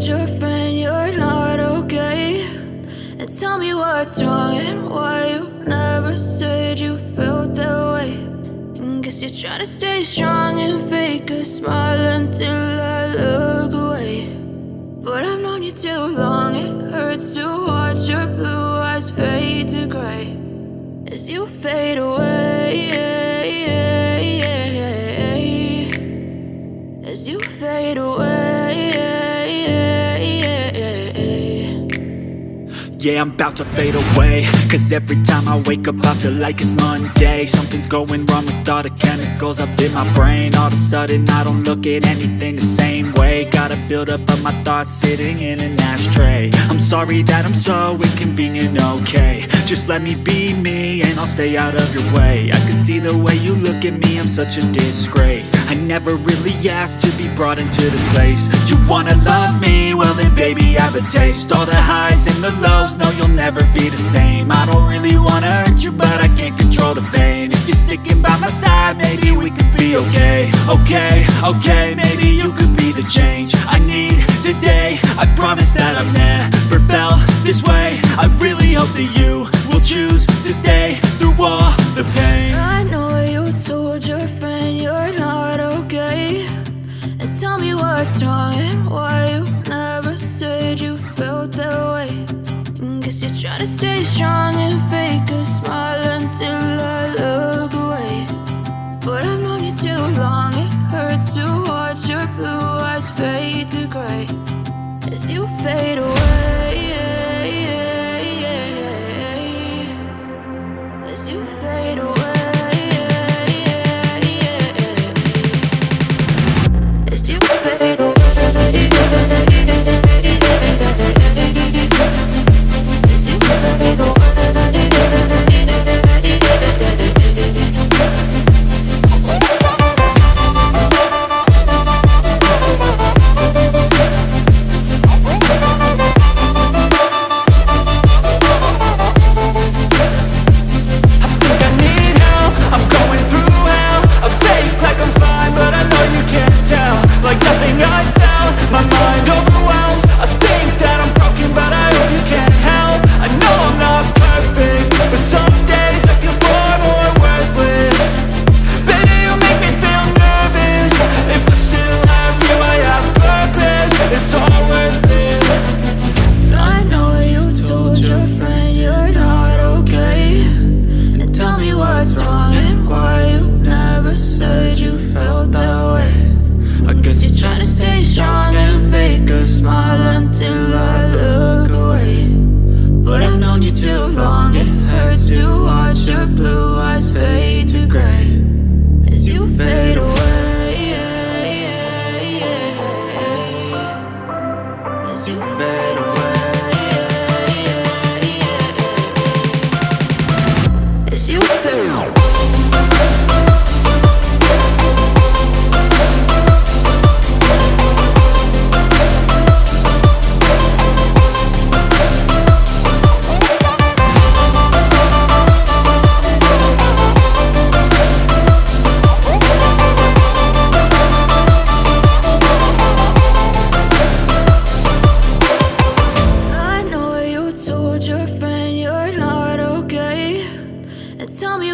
told your friend you're not okay? And tell me what's wrong and why you never said you felt that way. And guess you're trying to stay strong and fake a smile until I look away. But I've known you too long, it hurts to watch your blue eyes fade to gray as you fade away, as you fade away. Yeah, I'm about to fade away, cause every time I wake up I feel like it's Monday. Something's going wrong with all the chemicals up in my brain. All of a sudden I don't look at anything the same way. Got a buildup of my thoughts sitting in an ashtray. I'm sorry that I'm so inconvenient, okay? Just let me be me and I'll stay out of your way. I can see the way you look at me, I'm such a disgrace. I never really asked to be brought into this place. You wanna love me? Well then baby I have a taste. All the highs and the lows, no, you'll never be the same. I don't really wanna hurt you, but I can't control the pain. If you're sticking by my side, maybe we could be okay. Okay, maybe you could be the change I need today. I promise that I've never felt this way. I really hope that you will choose to stay through all the pain. I know you told your friend you're not okay. And tell me what's wrong and why you never said you felt that way. Guess you're trying to stay strong and fake a smile until I look away. But I've known you too long, it hurts to watch your blue eyes fade to gray as you fade away, as you fade away, as you fade away.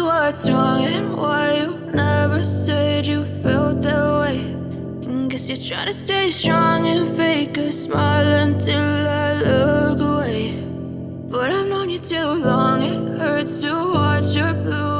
What's wrong and why you never said you felt that way. And guess you're trying to stay strong and fake a smile until I look away. But I've known you too long, it hurts to watch your blue